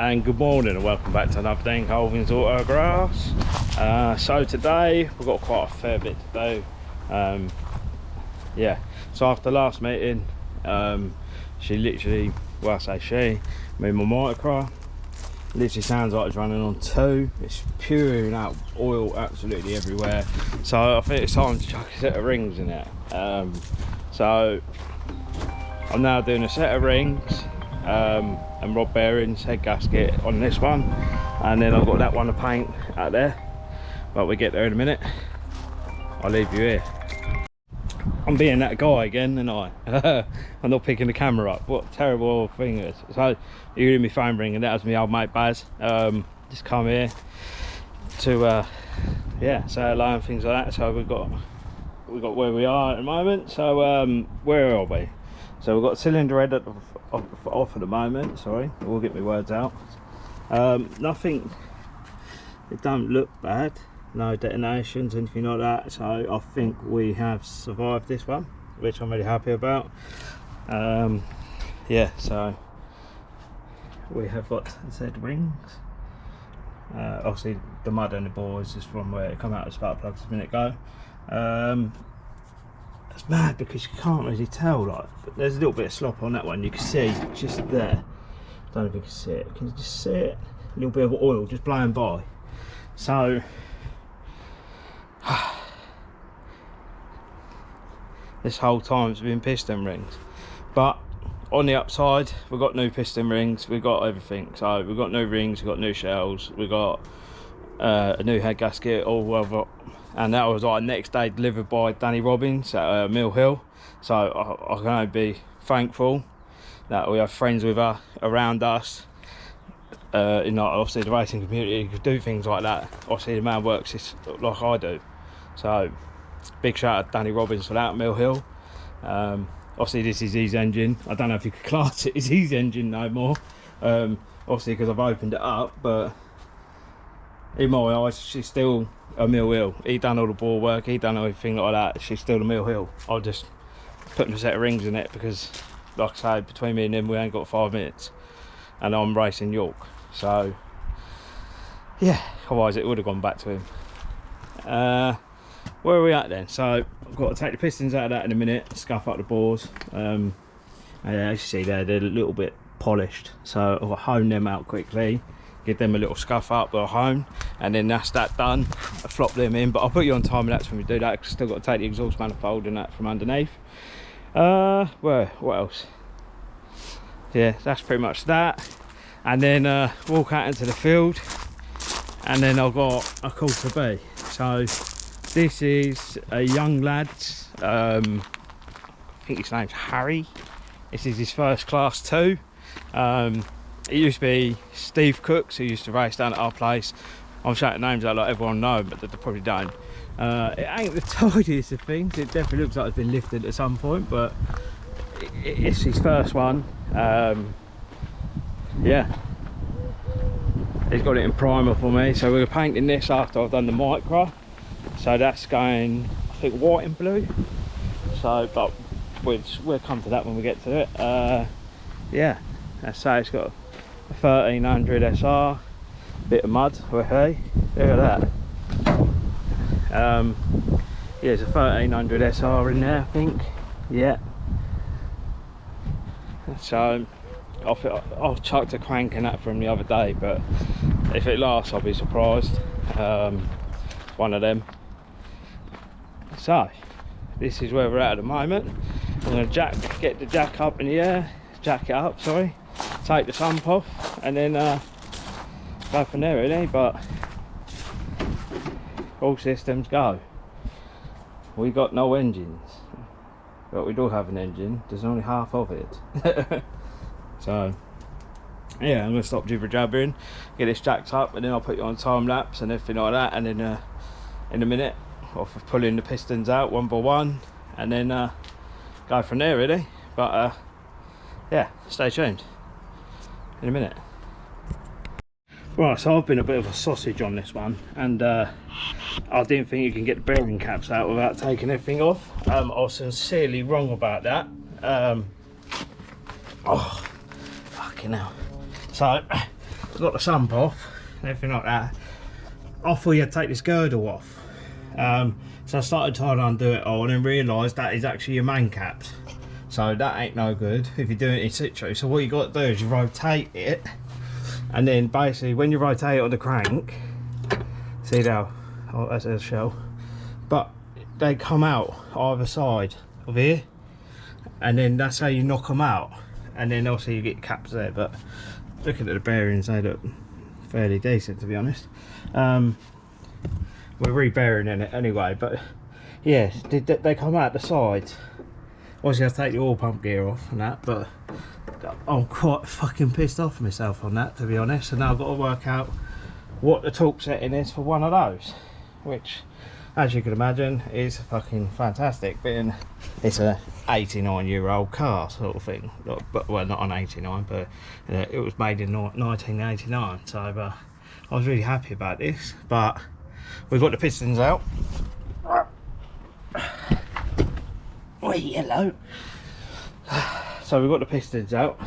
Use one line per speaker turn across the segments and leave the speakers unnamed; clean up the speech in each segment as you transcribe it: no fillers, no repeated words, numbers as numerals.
And good morning and welcome back to another day in Colvin's Autograss. So today we've got quite a fair bit to do. Yeah, so after last meeting, she literally, well I say she, me and my micra, literally sounds like it's running on 2. It's pouring out oil absolutely everywhere, so I think it's time to chuck a set of rings in it. So I'm now doing a set of rings and rod bearings, head gasket on this one, and then I've got that one to paint out there, but we get there in a minute. I'll leave you here. I'm being that guy again, and I'm not picking the camera up. What terrible thing is. So you hear me phone ringing, that was my old mate Baz. Just come here to yeah, say hello and things like that. So we've got where we are at the moment. So where are we? So we've got cylinder head off at the moment. Sorry, I will get my words out. Nothing, it don't look bad, no detonations, anything like that. So I think we have survived this one, which I'm really happy about. Yeah, so we have got Z rings. Obviously the mud and the bores is from where it come out of the spark plugs a minute ago. It's mad because you can't really tell, like, but there's a little bit of slop on that one. You can see just there. Don't know if you can see it. Can you just see it? A little bit of oil just blowing by. So this whole time it's been piston rings, but on the upside we've got new piston rings, we've got everything. So we've got new rings, we've got new shells, we've got a new head gasket, all over. And that was like next day delivered by Danny Robbins at Mill Hill. So I can only be thankful that we have friends with her around us, in like, obviously the racing community, who do things like that. Obviously the man works this like I do. So big shout out to Danny Robbins for that at Mill Hill. Obviously this is his engine. I don't know if you could class it as his engine no more, obviously because I've opened it up, but in my eyes she's still a Mill Hill. He done all the bore work, he done everything like that, she's still a Mill Hill. I'll just put a set of rings in it because, like I say, between me and him we ain't got 5 minutes and I'm racing York. So yeah, otherwise it would have gone back to him. Where are we at then? So I've got to take the pistons out of that in a minute, scuff up the bores. And as you see there, they're a little bit polished, so I'll hone them out quickly, give them a little scuff up or hone, and then that's that done. I flop them in, but I'll put you on time lapse when we do that, because I've still got to take the exhaust manifold and that from underneath. What else? Yeah, that's pretty much that. And then walk out into the field, and then I've got a call to be. So this is a young lad, I think his name's Harry. This is his first class 2. It used to be Steve Cooks, who used to race down at our place. I'm shouting names out like everyone knows, but they probably don't. It ain't the tidiest of things. It definitely looks like it's been lifted at some point, but it's his first one. Yeah, he's got it in primer for me. So we're painting this after I've done the micra. So that's going, I think, white and blue. So, but we'll come to that when we get to it. Yeah, let's say it's got a 1300 SR, bit of mud, hey, look at that. Yeah, there's a 1300 SR in there, I think. Yeah. So I've chucked a crank in that from the other day, but if it lasts I'll be surprised. It's one of them. So this is where we're at the moment. I'm going to get the jack up in the air, jack it up, sorry, take the sump off, and then go from there really. But all systems go. We got no engines, but we do have an engine, there's only half of it. So yeah, I'm going to stop jibber jabbering, get this jacked up, and then I'll put you on time lapse and everything like that, and then in a minute off of pulling the pistons out one by one, and then go from there really. But yeah, stay tuned in a minute. Right, so I've been a bit of a sausage on this one, and I didn't think you can get the bearing caps out without taking everything off. I was sincerely wrong about that. Oh fucking hell. So got the sump off and everything like that, I thought you had to take this girdle off. So I started trying to undo it all and then realised that is actually your main caps. So that ain't no good if you're doing it in situ. So what you got to do is you rotate it, and then basically when you rotate it on the crank, see now, oh, that's a shell, but they come out either side of here, and then that's how you knock them out, and then obviously you get caps there. But looking at the bearings, they look fairly decent, to be honest. We're re-bearing in it anyway, but yeah, they come out the sides. Obviously I have to take the oil pump gear off and that, but I'm quite fucking pissed off myself on that, to be honest. And now I've got to work out what the torque setting is for one of those, which, as you can imagine, is fucking fantastic, being it's a 89-year-old car sort of thing. But well, not an 89, but it was made in 1989, so I was really happy about this. But we've got the pistons out. Oh, hello. So we've got the pistons out,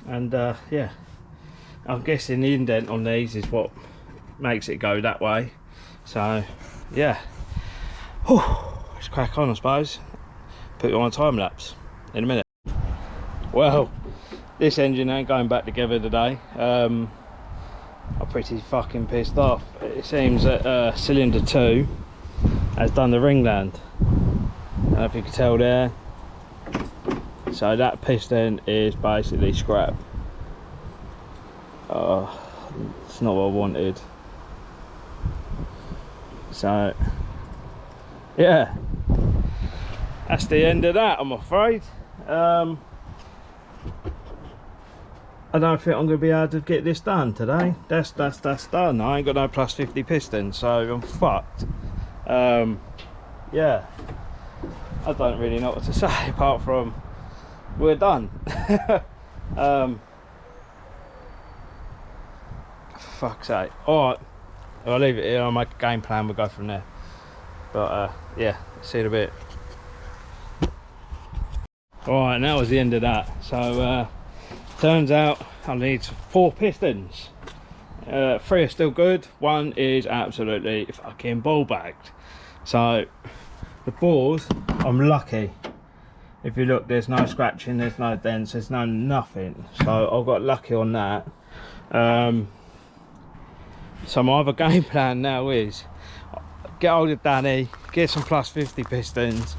and yeah, I'm guessing the indent on these is what makes it go that way. So yeah, let's crack on, I suppose. Put you on a time lapse in a minute. Well, this engine ain't going back together today. I'm pretty fucking pissed off. It seems that cylinder 2 has done the ringland. I don't know if you can tell there. So that piston is basically scrap. It's not what I wanted. So yeah, that's the end of that, I'm afraid. I don't think I'm going to be able to get this done today. That's done. I ain't got no plus 50 pistons, so I'm fucked. Yeah, I don't really know what to say apart from we're done. For fuck's sake. Alright, I'll leave it here, I'll make a game plan, we'll go from there. But yeah, see you in a bit. Alright, and that was the end of that. So turns out I need 4 pistons. 3 are still good, 1 is absolutely fucking ball bagged. So the bores, I'm lucky. If you look, there's no scratching, there's no dents, there's no nothing. So I got lucky on that. So my other game plan now is get hold of Danny, get some plus 50 pistons,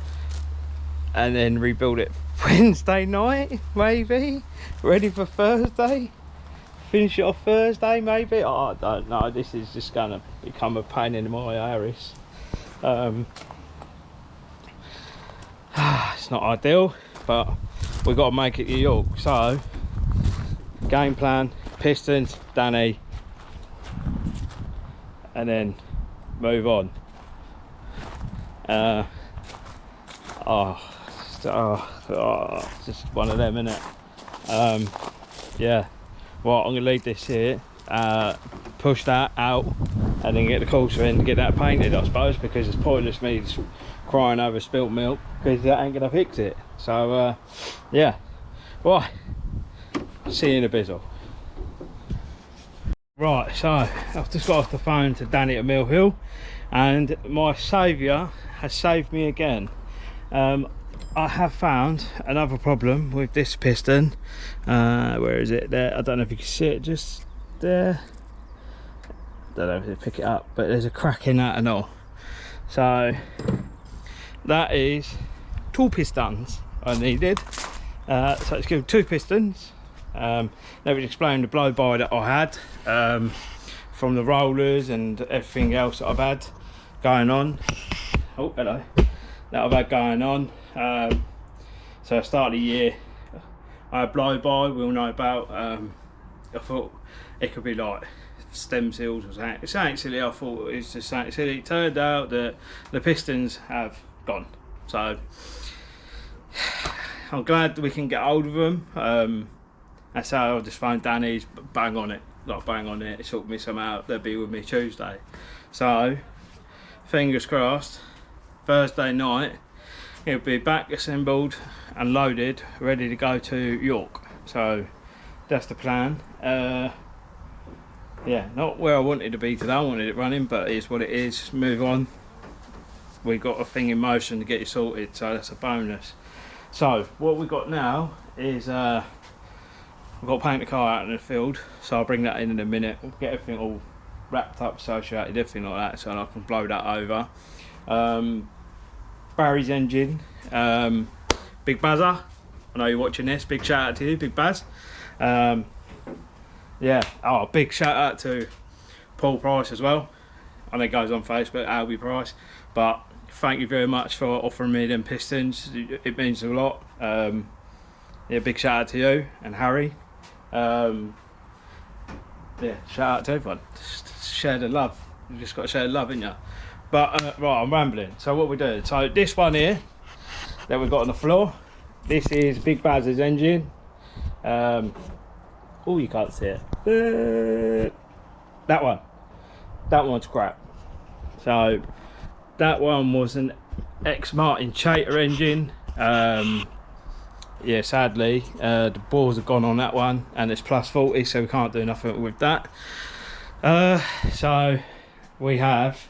and then rebuild it Wednesday night, maybe, ready for Thursday, finish it off Thursday maybe. Oh, I don't know, this is just gonna become a pain in my Iris. It's not ideal, but we've got to make it to York. So game plan, pistons, Danny, and then move on. It's just one of them, innit? Yeah, well, I'm gonna leave this here, push that out, and then get the courser in, get that painted, I suppose, because it's pointless me just crying over spilt milk, because that ain't gonna fix it. So yeah, right, see you in a bizzle. Right, so I've just got off the phone to Danny at Mill Hill, and my saviour has saved me again. I have found another problem with this piston. Where is it? There, I don't know if you can see it, just there. Don't know if you pick it up, but there's a crack in that and all. So that is 2 pistons I needed. So it's given 2 pistons. Let me explain the blow by that I had from the rollers and everything else that I've had going on. Oh, hello. That I've had going on. So I started the year, I had blow by, we'll know about. I thought it could be like stem seals or something. It's something silly. I thought it was just something silly. It turned out that the pistons have gone. So I'm glad that we can get hold of them. That's how I just found Danny's, bang on it, like bang on it. It sorted me some out. They'll be with me Tuesday. So fingers crossed, Thursday night it'll be back assembled and loaded, ready to go to York. So that's the plan. Yeah, not where I wanted to be today. I wanted it running, but it's what it is. Move on. We got a thing in motion to get it sorted, so that's a bonus. So what we got now is we've got to paint the car out in the field, so I'll bring that in a minute. We'll get everything all wrapped up, associated, everything like that, so I can blow that over. Barry's engine, Big Bazza, I know you're watching this, big shout out to you, Big Baz. Yeah, oh, big shout out to Paul Price as well. I know it goes on Facebook, Albie Price, but thank you very much for offering me them pistons. It means a lot. Yeah, big shout out to you and Harry. Yeah, shout out to everyone. Just share the love. You just got to share the love, ain't you? But right, I'm rambling. So what we do? So this one here that we've got on the floor. This is Big Baz's engine. Oh, you can't see it. That one's crap. So that one was an ex-Martin Chater engine. Yeah, sadly the balls have gone on that one, and it's plus 40, so we can't do nothing with that. So we have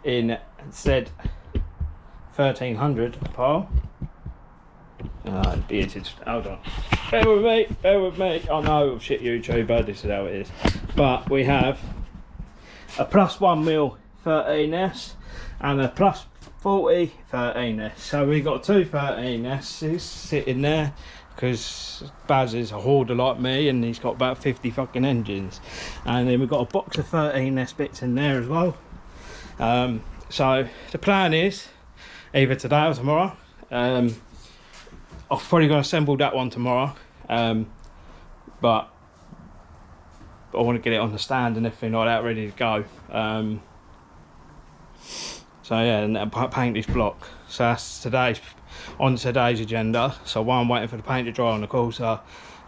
in said 1300 par. Hold on, bear with me. I know, shit YouTuber, this is how it is. But we have a plus 1 mil 13s and a plus 40 13s. So we got two 13s sitting there, because Baz is a hoarder like me and he's got about 50 fucking engines. And then we've got a box of 13s bits in there as well. So the plan is either today or tomorrow. I'm probably going to assemble that one tomorrow, but I want to get it on the stand and everything like that ready to go. So yeah, and I'll paint this block. So that's today's agenda. So while I'm waiting for the paint to dry on the courser,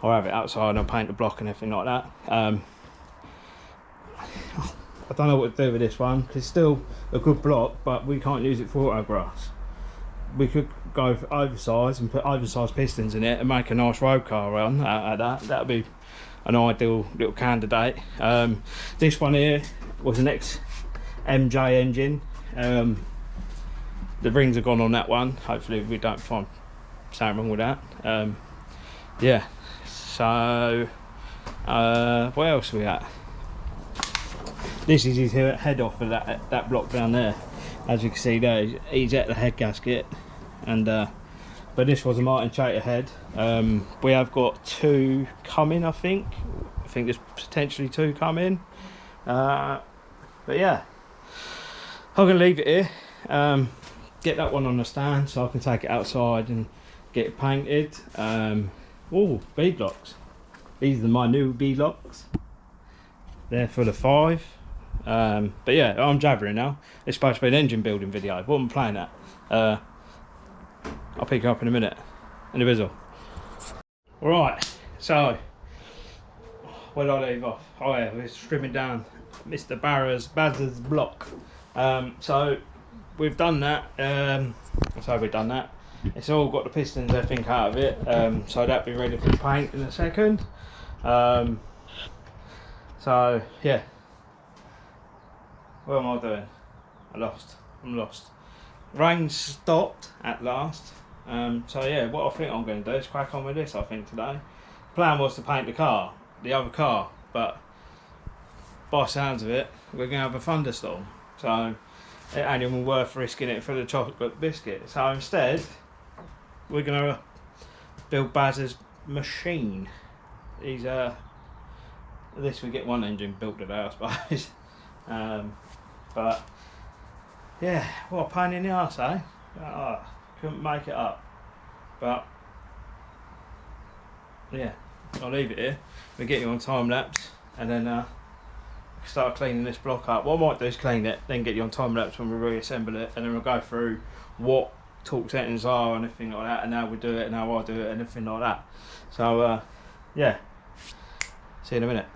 I'll have it outside and I'll paint the block and everything like that. I don't know what to do with this one, because it's still a good block, but we can't use it for autograss. We could go for oversized and put oversized pistons in it and make a nice road car run out of that. That would be an ideal little candidate. This one here was an ex-MJ engine. The rings are gone on that one. Hopefully we don't find something wrong with that. Yeah, so where else are we at? This is his head off of that block down there. As you can see there, he's at the head gasket, and but this was a Martin Chater head. We have got two coming, I think there's potentially two coming. But yeah, I'm gonna leave it here, get that one on the stand so I can take it outside and get it painted. Oh, bead locks, these are my new bead locks, they're for the 5. But yeah, I'm jabbering now. It's supposed to be an engine building video. What am I playing at? I'll pick you up in a minute. In a bizzle. Right, so where did I leave off? Oh yeah, we're stripping down Mr. Baz's block. So we've done that. We've done that. It's all got the pistons, everything out of it. So that'll be ready for the paint in a second. So yeah. What am I doing? I'm lost. Rain stopped at last. So yeah, what I think I'm going to do is crack on with this, I think, today. Plan was to paint the other car, but by sounds of it, we're going to have a thunderstorm. So it ain't even worth risking it for the chocolate biscuit. So instead, we're going to build Baz's machine. He's at least we get one engine built today, I suppose. But yeah, what a pain in the arse, eh? Oh, couldn't make it up. But yeah, I'll leave it here. We'll get you on time lapse, and then start cleaning this block up. What I might do is clean it, then get you on time lapse when we reassemble it, and then we'll go through what torque settings are and everything like that, and how we do it and how I do it and everything like that. So yeah, see you in a minute.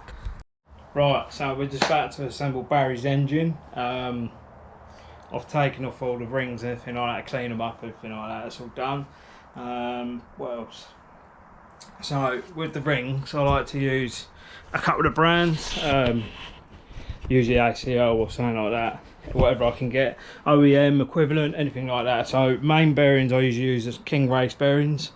Right, so we're just about to assemble Barry's engine. I've taken off all the rings and everything like that, clean them up, everything like that, that's all done. What else? So with the rings, I like to use a couple of brands, usually ACL or something like that, whatever I can get, OEM equivalent, anything like that. So main bearings I usually use as King Race bearings.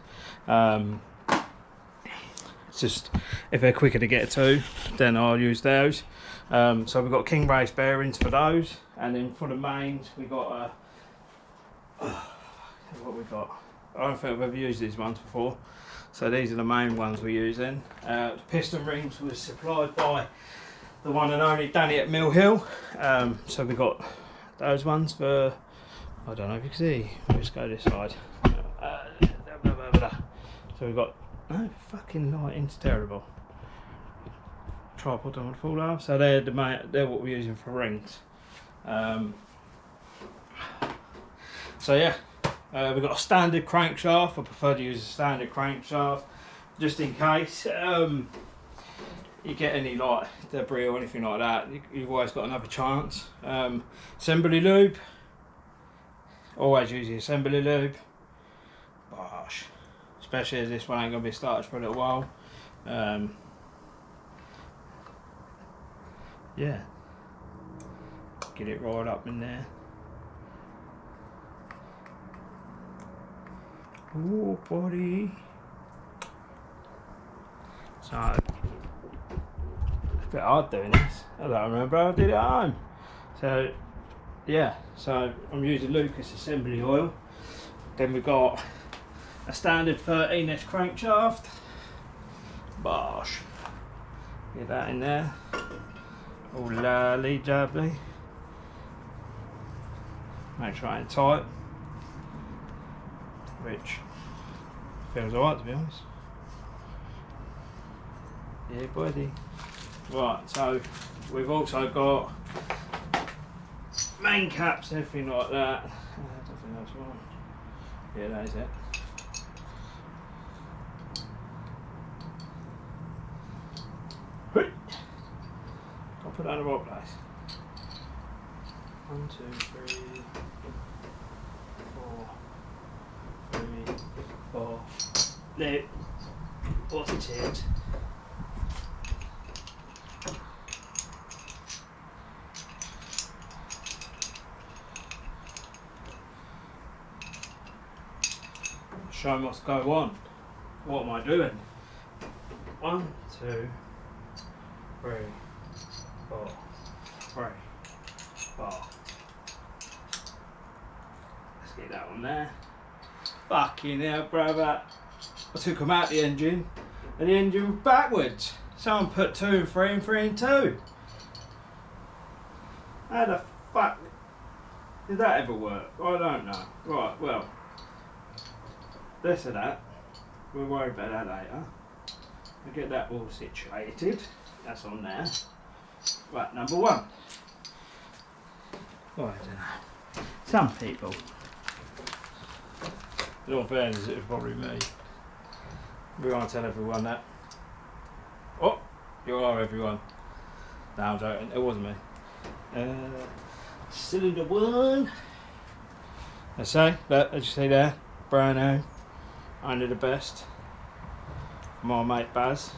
It's just if they're quicker to get to, then I'll use those. So we've got King Race bearings for those, and then for the mains we got what we got. I don't think I've ever used these ones before. So these are the main ones we're using. The piston rings was supplied by the one and only Danny at Mill Hill. So we got those ones for, I don't know if you can see, let's go this side. So we've got, no fucking lighting's terrible. Tripod don't want to fall off. So they're what we're using for rings. So yeah. We've got a standard crankshaft. I prefer to use a standard crankshaft just in case you get any like debris or anything like that. You've always got another chance. Assembly lube, always use the assembly lube. Gosh, especially as this one ain't going to be started for a little while. Yeah, get it right up in there. Oh, buddy. So, it's a bit hard doing this. I don't remember how I did it at home. So, yeah, so I'm using Lucas assembly oil. Then we've got a standard 13S crankshaft. Bosh. Get that in there. All lolly jubbly. Make sure it ain't tight. Which feels alright to be honest. Yeah, buddy. Right, so we've also got main caps, everything like that. I don't think that's one. Yeah, that is it. I'll put that in the right place. 1, 2, 3, 4. 3, 4. No. What's it is? Show them what's going on. What am I doing? 1, 2, 3, 4. 3, 4. Let's get that one there. Fucking hell, brother. I took them out the engine and the engine was backwards. Someone put 2 and 3 and 3 and 2. How the fuck did that ever work? I don't know. Right, well, this or that. We'll worry about that later. I'll get that all situated. That's on there. Right, number 1. Well, I don't know. Some people. In all fairness, it was probably me. We won't tell everyone that. Oh, you are everyone. No, I'm joking. It wasn't me. Cylinder 1. I say, look, as you see there, brand new. Only the best. My mate Baz.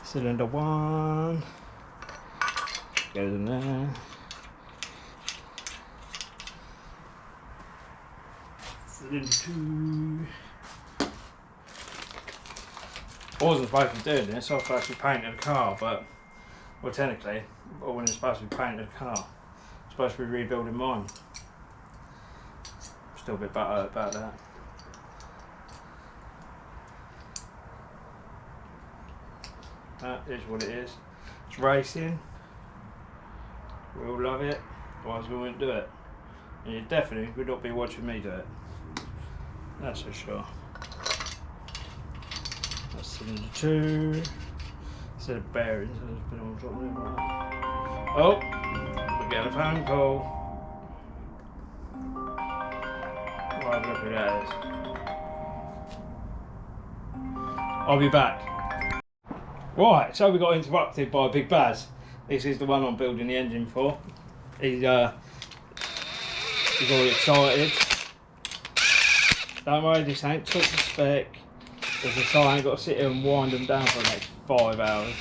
Cylinder 1. Goes in there. Cylinder 2. I wasn't supposed to be doing this, I was supposed to be painting the car, but, well, technically, I wasn't supposed to be painting the car. I was supposed to be rebuilding mine. I'm still a bit butthurt about that. That is what it is. It's racing. We all love it, otherwise we wouldn't do it. And you definitely would not be watching me do it. That's for sure. That's cylinder 2. Instead of bearings, I'll just put it on top there. Oh, we're getting a phone call. Right, look who that is. I'll be back. Right, so we got interrupted by Big Baz. This is the one I'm building the engine for. He's all excited. Don't worry, this ain't took the spec. As I say, I ain't got to sit here and wind them down for the next 5 hours.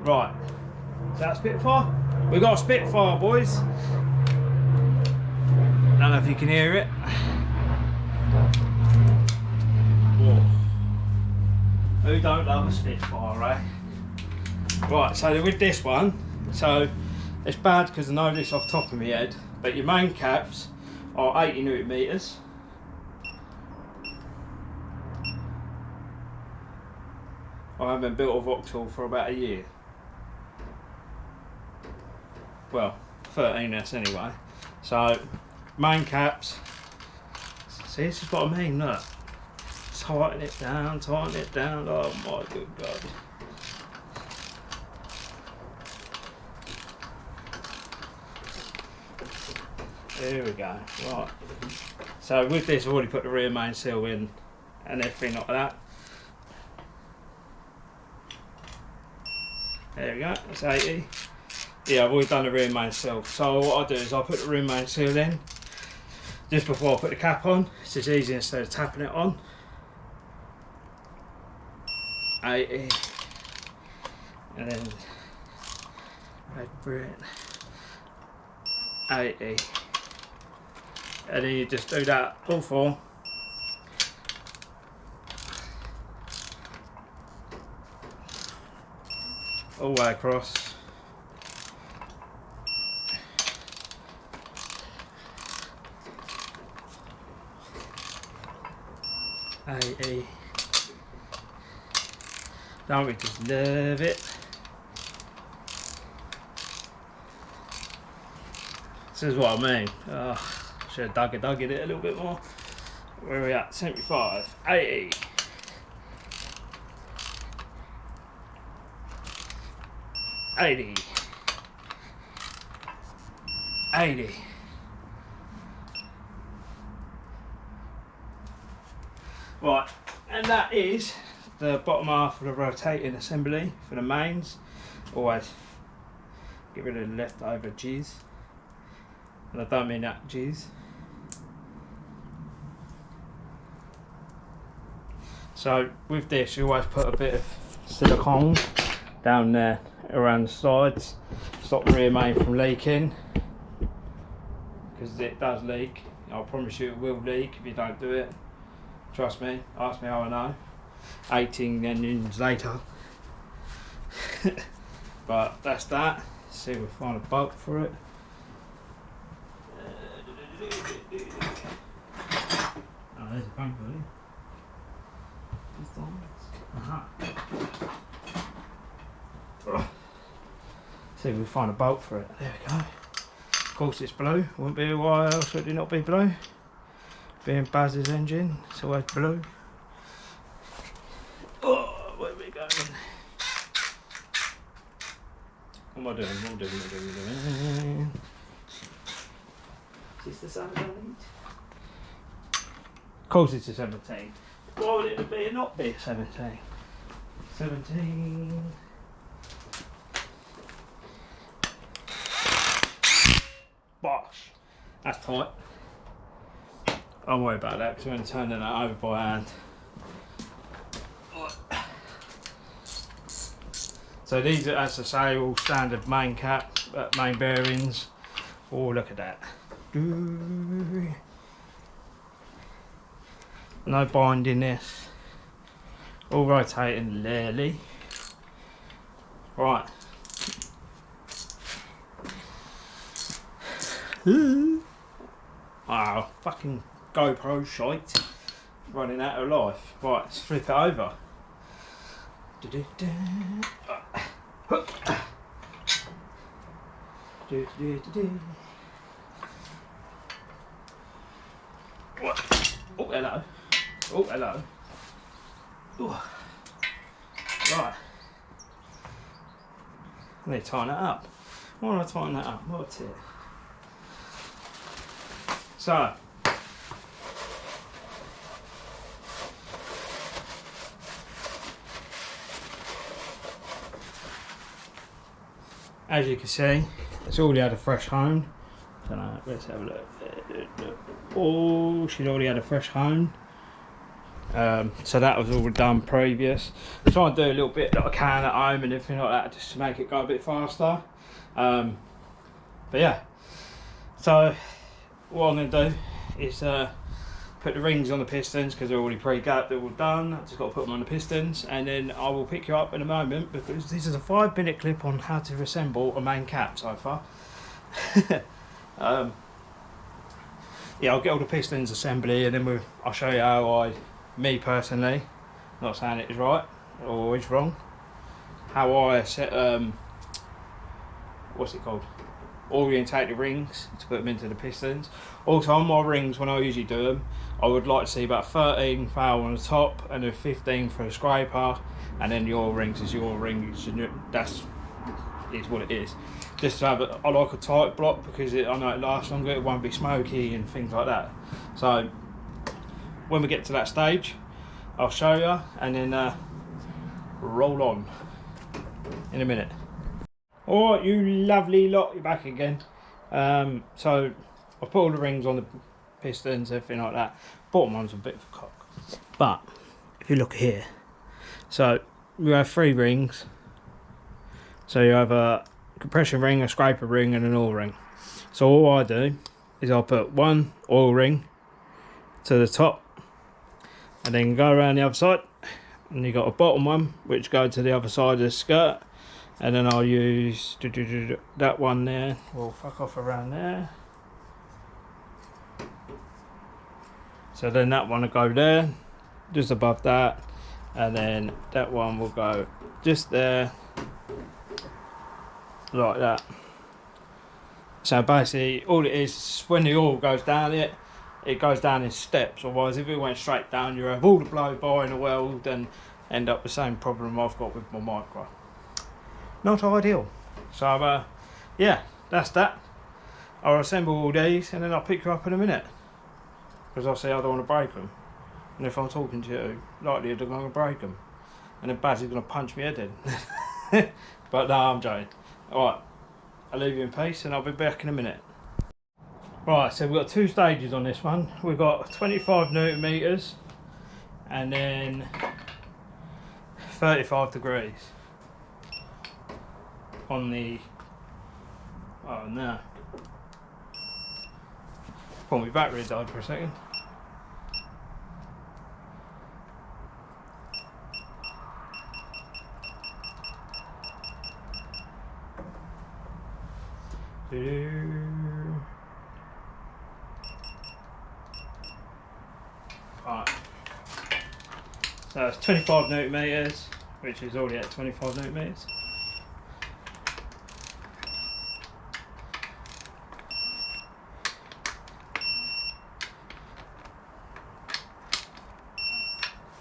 Right, is that a Spitfire? We got a Spitfire, boys. Don't know if you can hear it. Whoa. Who don't love a Spitfire, right? Right, so with this one, so it's bad because I know this off the top of my head, but your main caps are 80 newton meters. I haven't built a Vauxhall for about a year. Well, 13s anyway. So, main caps. See, this is what I mean, look. Tighten it down, oh my good God. There we go, right. So with this I've already put the rear main seal in and everything like that. There we go, that's 80. Yeah, I've already done the rear main seal. So what I do is I put the rear main seal in just before I put the cap on. It's just easy instead of tapping it on. 80. And then over it. 80. And then you just do that all four. All the way across. Don't we just love it? This is what I mean. Should have dug it a little bit more. Where are we at? 75, 80. 80. 80. Right, and that is the bottom half of the rotating assembly for the mains. Always get rid of the leftover jizz. And I don't mean that jizz. So with this you always put a bit of silicone down there around the sides, stop the rear main from leaking, because it does leak. I promise you it will leak if you don't do it. Trust me, ask me how I know. 18 engines later. But that's that. See if we find a bolt for it. Oh, there's a bump on it. See if we find a bolt for it. There we go. Of course it's blue. Wouldn't be why else would it not be blue? Being Baz's engine, it's always blue. Oh, where are we going? What am I doing? What am I doing? Is this the 17? Of course it's a 17. Why would it be not be a 17? 17. Bosh. That's tight. Don't worry about that because we're going to turn that over by hand. So these are, as I say, all standard main cap, main bearings. Oh, look at that. No binding this. All rotating lately. Right. Wow, fucking GoPro shite. Running out of life. Right, let's flip it over. What? Oh, hello. Oh, hello. Ooh. Right. I need to tighten that up. Why don't I tighten that up? What's it? So. as you can see, it's already had a fresh hone. Don't know, let's have a look. Oh, she's already had a fresh hone. So that was all done previous. I'm trying to do a little bit that I can at home and everything like that, just to make it go a bit faster. But yeah, so what I'm going to do is put the rings on the pistons because they're already pre-gapped, they're all done. I've just got to put them on the pistons, and then I will pick you up in a moment because this is a 5-minute clip on how to assemble a main cap so far. Yeah, I'll get all the pistons assembly, and then I'll show you how me personally, not saying it is right or is wrong, how I set what's it called, orientate the rings to put them into the pistons. Also on my rings, when I usually do them, I would like to see about 13 foul on the top and then 15 for the scraper, and then your rings is your rings, and that's is what it is. Just to have I like a tight block because I know it lasts longer, it won't be smoky and things like that. So when we get to that stage, I'll show you, and then roll on in a minute. Alright, you lovely lot, you're back again. So I put all the rings on the pistons, everything like that. Bottom one's a bit of a cock, but if you look here, so you have 3 rings. So you have a compression ring, a scraper ring, and an oil ring. So all I do is I'll put one oil ring to the top, and then go around the other side, and you got a bottom one which goes to the other side of the skirt, and then I'll use that one there. We'll fuck off around there. So then that one will go there, just above that, and then that one will go just there, like that. So basically all it is when the oil goes down it goes down in steps. Otherwise if it went straight down, you have all the blow by in the world and end up the same problem I've got with my micra. Not ideal. So yeah, that's that. I'll assemble all these and then I'll pick you up in a minute, because I say I don't want to break them, and if I'm talking to you, likely they're going to break them, and then Baz is going to punch me head in. But no, I'm joking. Alright, I'll leave you in peace and I'll be back in a minute. Right, so we've got 2 stages on this one. We've got 25 Newton meters and then 35 degrees on the, oh no, oh, my battery died for a second. Right, so it's 25 Newton meters, which is already at 25 Newton meters.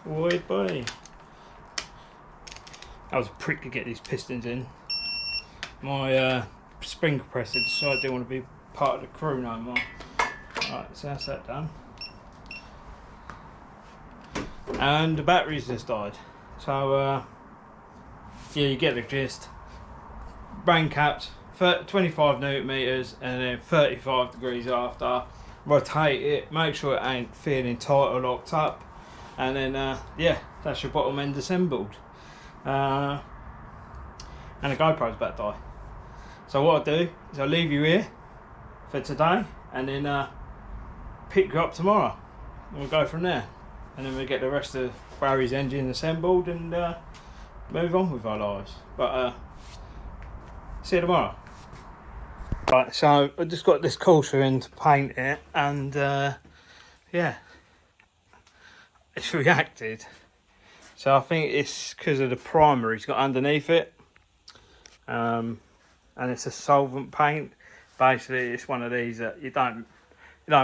Boy, boy. That was a prick to get these pistons in. My spring compressor decided they didn't want to be part of the crew no more. Right, so that's that done. And the batteries just died. So yeah, you get the gist. Brain caps, 25 Newton meters and then 35 degrees after. Rotate it, make sure it ain't feeling tight or locked up. And then yeah, that's your bottom end assembled. And the GoPro's about to die. So what I'll do is I'll leave you here for today, and then pick you up tomorrow, and we'll go from there. And then we'll get the rest of Barry's engine assembled and move on with our lives. But see you tomorrow. Right, so I just got this courser in to paint it, and yeah, it's reacted. So I think it's because of the primer he's got underneath it, and it's a solvent paint. Basically, it's one of these that you don't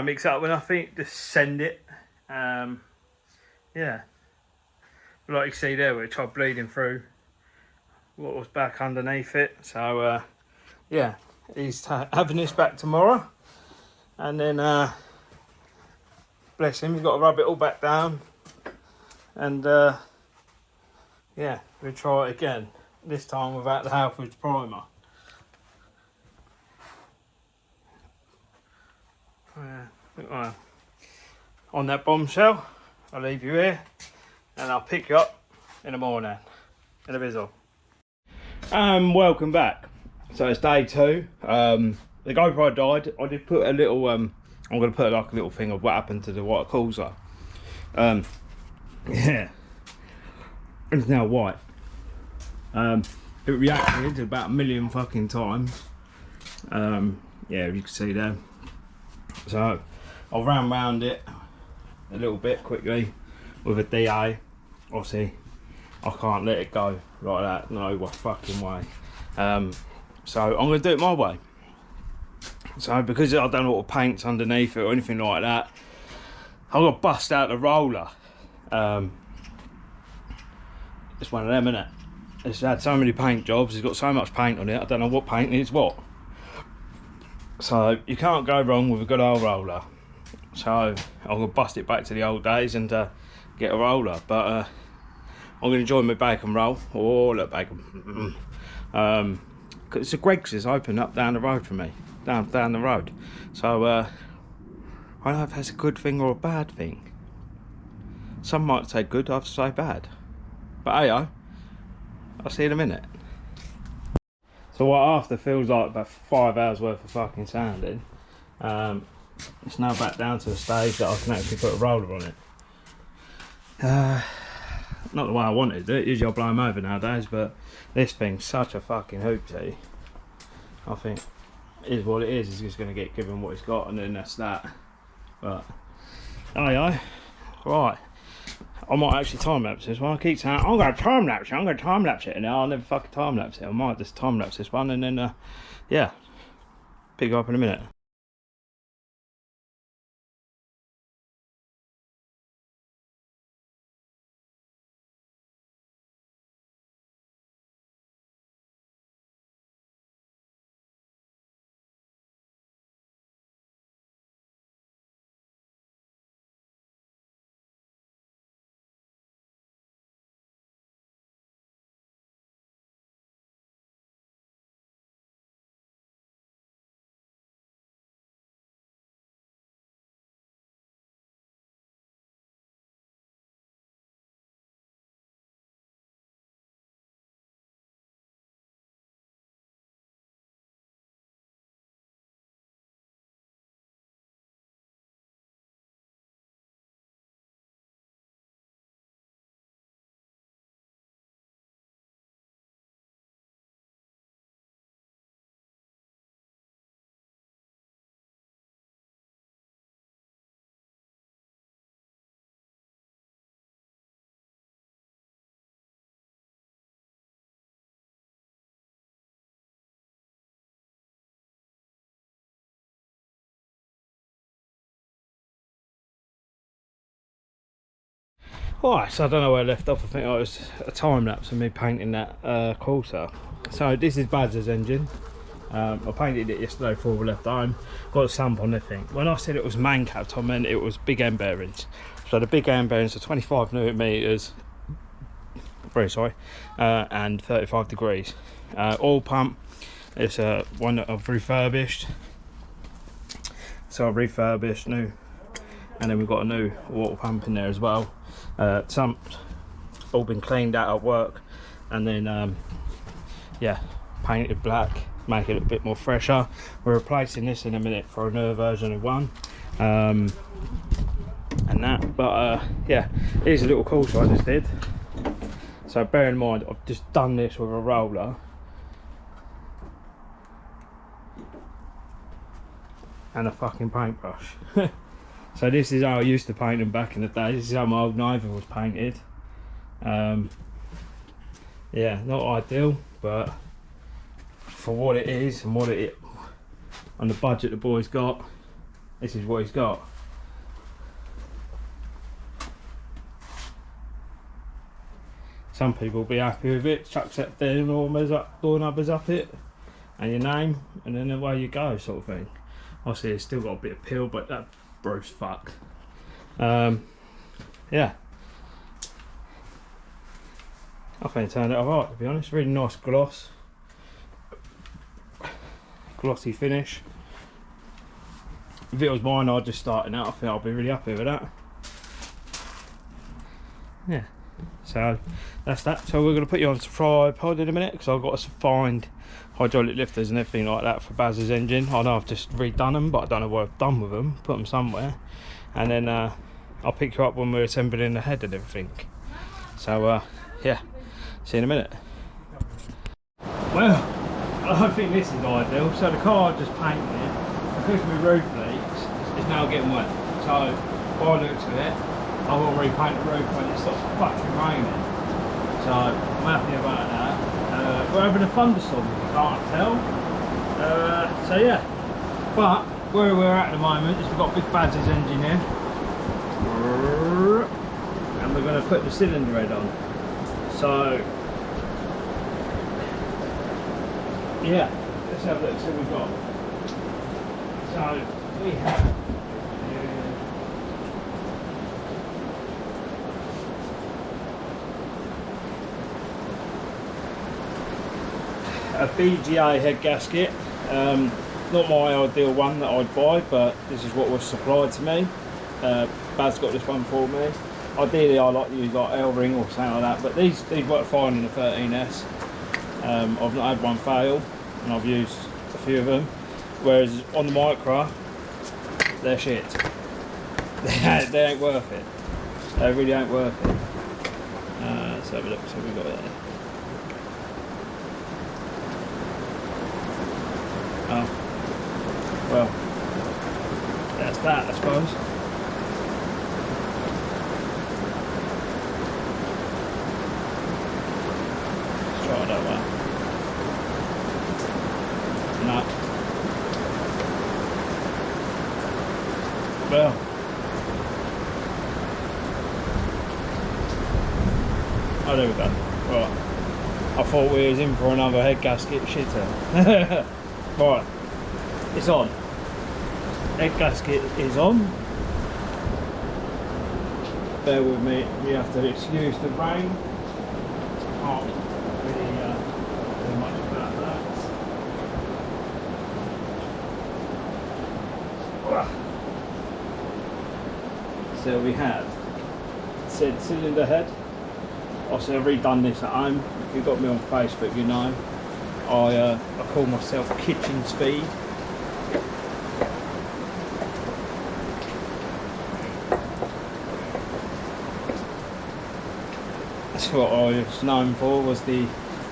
mix it up with nothing. Just send it. Yeah, like you see there, where it tried bleeding through what was back underneath it. So yeah, he's having this back tomorrow, and then bless him, he's got to rub it all back down, and yeah, we'll try it again, this time without the Halfords primer. On that bombshell, I'll leave you here and I'll pick you up in the morning in a bizzle. Welcome back. So it's day 2. The GoPro died. I did put a little I'm going to put like a little thing of what happened to the white causer. Yeah, it's now white. It reacted about 1 million fucking times. Yeah, you can see there. So I'll round it a little bit quickly with a DA. Obviously I can't let it go like that, no fucking way. So I'm going to do it my way. So because I don't know what paint's underneath it or anything like that, I'm going to bust out the roller. It's one of them, innit? It's had so many paint jobs, it's got so much paint on it, I don't know what paint is what. So you can't go wrong with a good old roller. So I'm going to bust it back to the old days and get a roller. But I'm going to enjoy my bacon roll. Oh, look, bacon. It's a Greggs is open up down the road from me. Down the road. So I don't know if that's a good thing or a bad thing. Some might say good, others say bad. But hey, I'll see you in a minute. So what after feels like about 5 hours worth of fucking sanding, it's now back down to the stage that I can actually put a roller on it. Not the way I wanted to do it, usually I blow them over nowadays, but this thing's such a fucking hoopty. I think it is what it is, he's just going to get given what he's got and then that's that. But, right. I might actually time lapse this one. I keep saying, I'm going to time lapse it, and I'll never fucking time lapse it. I might just time lapse this one and then, yeah, pick it up in a minute. Alright, so I don't know where I left off. I think it was a time lapse of me painting that Corsa. So this is Baz's engine. I painted it yesterday before we left home. Got a sample on the thing. When I said it was man capped, I meant it was big end bearings. So the big end bearings are 25 millimeters, very sorry, and 35 degrees. Oil pump, it's one that I've refurbished. So I've refurbished new, and then we've got a new water pump in there as well. Some all been cleaned out at work, and then yeah, painted black, make it a bit more fresher. We're replacing this in a minute for a newer version of one, and that. But yeah, here's a little course I just did. So bear in mind, I've just done this with a roller. And a fucking paintbrush. So this is how I used to paint them back in the day. This is how my old Nova was painted. Yeah, not ideal, but for what it is and what it on the budget the boy's got, this is what he's got. Some people will be happy with it, chuck that door numbers up it, and your name, and then away you go, sort of thing. Obviously it's still got a bit of peel, but that bro's fuck. Yeah, I think it turned out alright, to be honest. Really nice glossy finish. If it was mine, I'd just start it out. I think I'll be really happy with that. Yeah. So that's that. So we're going to put you on some tripod in a minute because I've got to find hydraulic lifters and everything like that for Baz's engine. I know I've just redone them, but I don't know what I've done with them. Put them somewhere, and then I'll pick you up when we're assembling the head and everything. So yeah, see you in a minute. Well, I don't think this is ideal. So the car I just painted it, because my roof leaks, it's now getting wet. So by the looks of it, I will repaint the roof when it stops fucking raining. So I'm happy about that. We're having a thunderstorm, if you can't tell. So yeah, but where we're at the moment is we've got Big Baz's engine here, and we're going to put the cylinder head on. So yeah, let's have a look, see what we've got. So we have a BGA head gasket. Not my ideal one that I'd buy, but this is what was supplied to me. Baz got this one for me. Ideally I like to use like L-ring or something like that, but these work fine in the 13S. I've not had one fail, and I've used a few of them. Whereas on the micra, they're shit. They ain't worth it. They really ain't worth it. Let's have a look, see what we've got there. Oh, well, that's that, I suppose. Let's try it that way. No. Well. Oh, there we go. Right. I thought we was in for another head gasket shitter. Right. It's on. Head gasket is on. Bear with me. You have to excuse the rain. Can't really do much about that. So we have said cylinder head. Obviously I've redone this at home. If you've got me on Facebook, you know I call myself Kitchen Speed. That's what I was known for, was the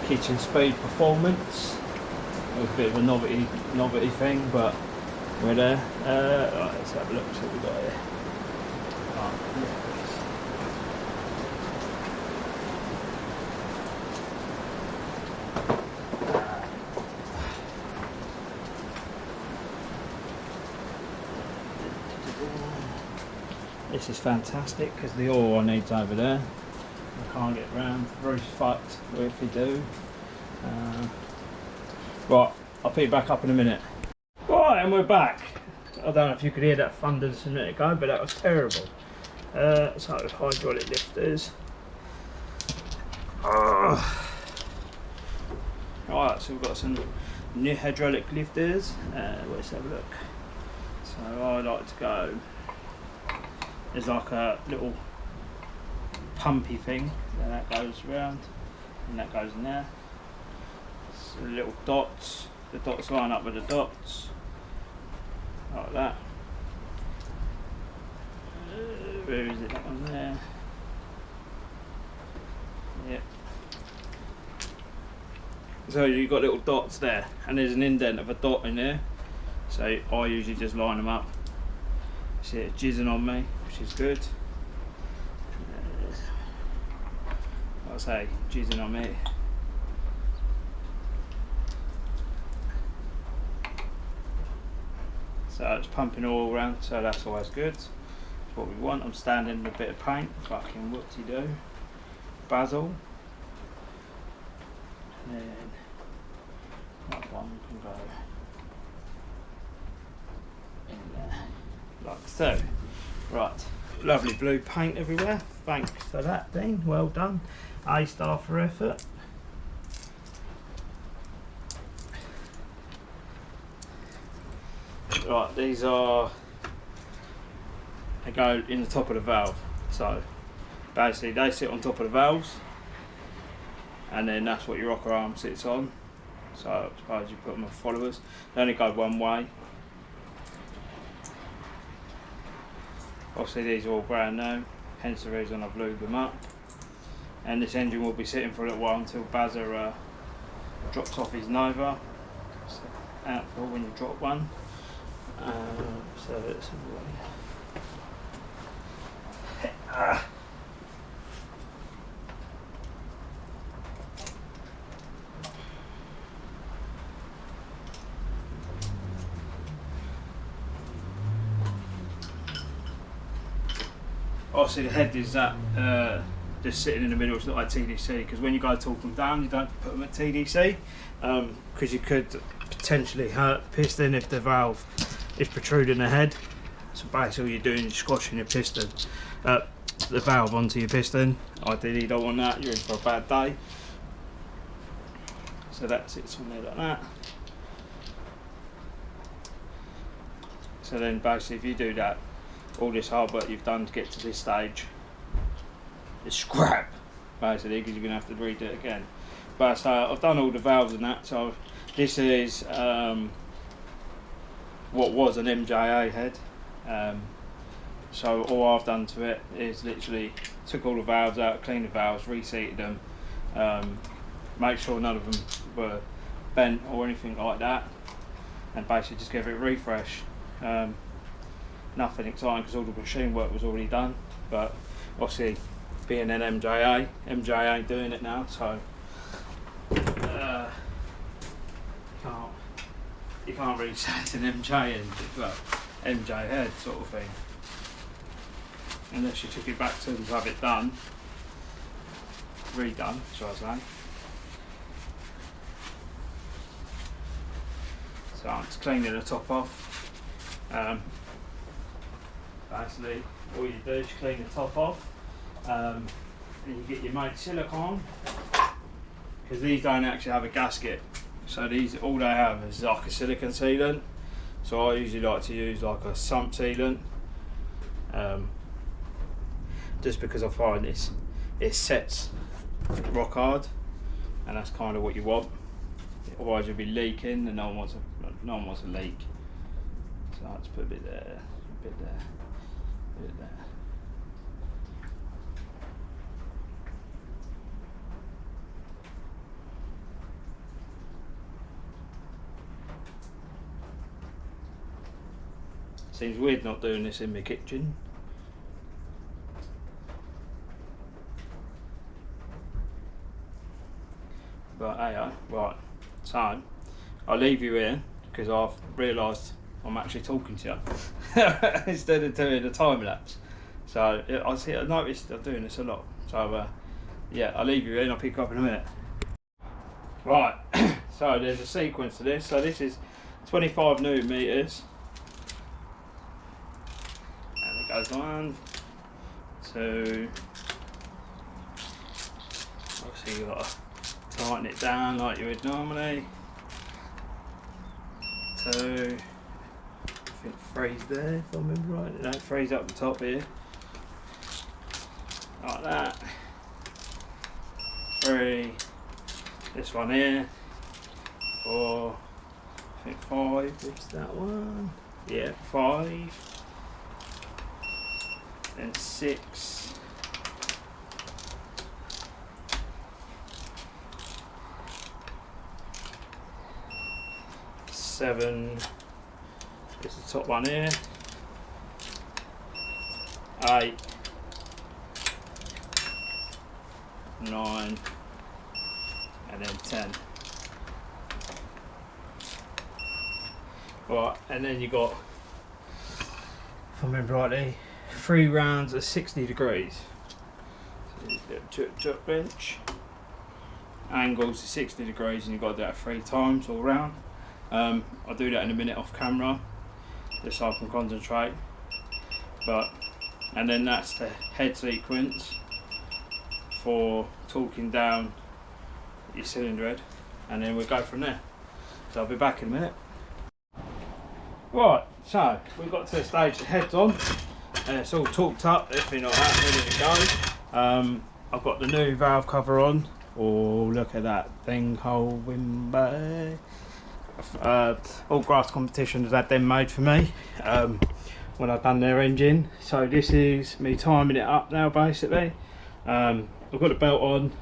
Kitchen Speed performance. It was a bit of a novelty thing, but we're there. Right, let's have a look, see what we've got here. This is fantastic because the oil I need's over there. I can't get round. The roof's fucked if we do. Right, I'll pick you back up in a minute. Right, and we're back. I don't know if you could hear that thunder just a minute ago, but that was terrible. So hydraulic lifters. Right, so we've got some new hydraulic lifters. Let's have a look. So I like to go. There's like a little pumpy thing, then that goes around, and that goes in there. So the little dots, the dots line up with the dots, like that. Where is it? That one there. Yep. So you've got little dots there, and there's an indent of a dot in there. So I usually just line them up. See it jizzing on me, which is good. Like I say, jizzing on me. So it's pumping all around, so that's always good. That's what we want. I'm standing in a bit of paint. Fucking whoop-de-doo. Basil. And then that one can go in there, like so. Right, lovely blue paint everywhere. Thanks for that, Dean. Well done. A-star for effort. Right, these are they go in the top of the valve. So basically they sit on top of the valves, and then that's what your rocker arm sits on. So I suppose you put them on followers. They only go one way. Obviously these are all brand new, hence the reason I've lubed them up. And this engine will be sitting for a little while until Bazza drops off his Nova. So out for when you drop one. So let's have a look. Obviously the head is that just sitting in the middle. It's not like TDC, because when you go to torque them down you don't put them at TDC, because you could potentially hurt the piston if the valve is protruding the head. So basically all you're doing is squashing your piston, the valve onto your piston. Ideally you don't want that, you're in for a bad day. So that sits on there like that. So then basically if you do that, all this hard work you've done to get to this stage is scrap, basically, because you're going to have to redo it again. But so I've done all the valves and that. So this is what was an MJA head. So all I've done to it is literally took all the valves out, cleaned the valves, reseated them, make sure none of them were bent or anything like that, and basically just give it a refresh. Nothing exciting because all the machine work was already done, but obviously being an MJA doing it now, so you can't really say it's an MJ head sort of thing, unless you took it back to them to have it done, redone, shall I say. So I'm just cleaning the top off. Basically all you do is clean the top off, and you get your mate silicone, because these don't actually have a gasket, so these all they have is like a silicone sealant. So I usually like to use like a sump sealant, just because I find it sets rock hard, and that's kind of what you want. Otherwise you'll be leaking, and no one wants a leak. So I'll just put a bit there, a bit there. There. Seems weird not doing this in my kitchen. But hey, right, so I'll leave you here because I've realised I'm actually talking to you instead of doing a time lapse. So I noticed I'm doing this a lot. So yeah, I'll leave you in. I'll pick up in a minute. Right, so there's a sequence to this. So this is 25 newton meters, and it goes 1, 2. Obviously you've got to tighten it down like you would normally. 2. I think freeze there, if I remember right. It don't freeze up the top here. Like that. 3. This one here. 4. I think 5 is that one. Yeah, 5. Then 6. 7. It's the top one here. 8. 9. And then 10. Right, and then you got, if I remember rightly, 3 rounds at 60 degrees. So chuck bench. Angles to 60 degrees, and you've got to do that 3 times all round. I'll do that in a minute off camera, just so I can concentrate. And then that's the head sequence for torquing down your cylinder head, and then we'll go from there. So I'll be back in a minute. Right, so we've got to the stage the head's on. It's all torqued up, everything like that, ready to go. I've got the new valve cover on. Oh, look at that thing holding by. Autograss competition has had them made for me when I've done their engine. So this is me timing it up now, basically. I've got the belt on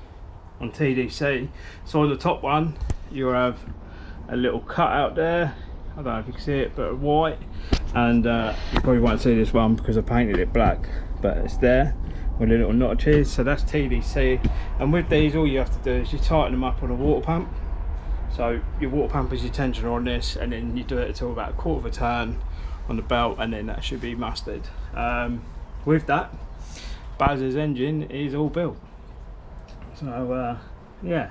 TDC. So on the top one, you have a little cut out there. I don't know if you can see it, but white. And you probably won't see this one because I painted it black, but it's there with the little notches. So that's TDC. And with these, all you have to do is you tighten them up on a water pump. So your water pump is your tensioner on this, and then you do it until about a quarter of a turn on the belt, and then that should be mustered. With that, Baz's engine is all built. So yeah,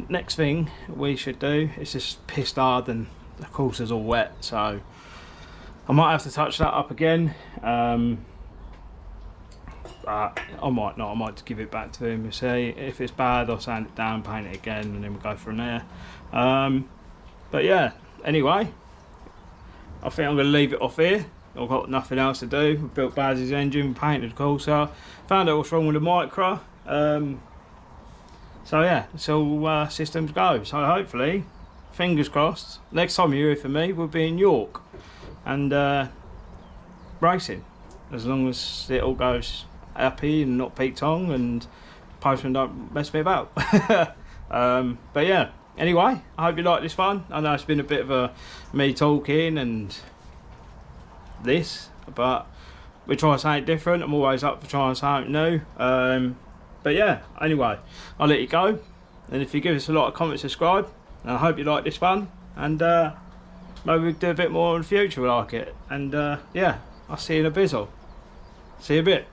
next thing we should do is just pissed hard, and of course it's all wet, so I might have to touch that up again. I might not, I might just give it back to him and say if it's bad I'll sand it down, paint it again, and then we'll go from there. But yeah, anyway, I think I'm going to leave it off here. I've got nothing else to do. We built Baz's engine, painted Corsair, found out what's wrong with the micra. So yeah, it's all systems go. So hopefully, fingers crossed, next time you hear from me we'll be in York and racing, as long as it all goes happy and not Pete Tong and Postman don't mess me about. But yeah, anyway, I hope you like this one. I know it's been a bit of a me talking and this, but we try something different. I'm always up for trying something new. But yeah, anyway, I'll let you go, and if you give us a lot of comments, subscribe, and I hope you like this one, and maybe we'll do a bit more in the future. We like it, and yeah, I'll see you in a bizzle. See you in a bit.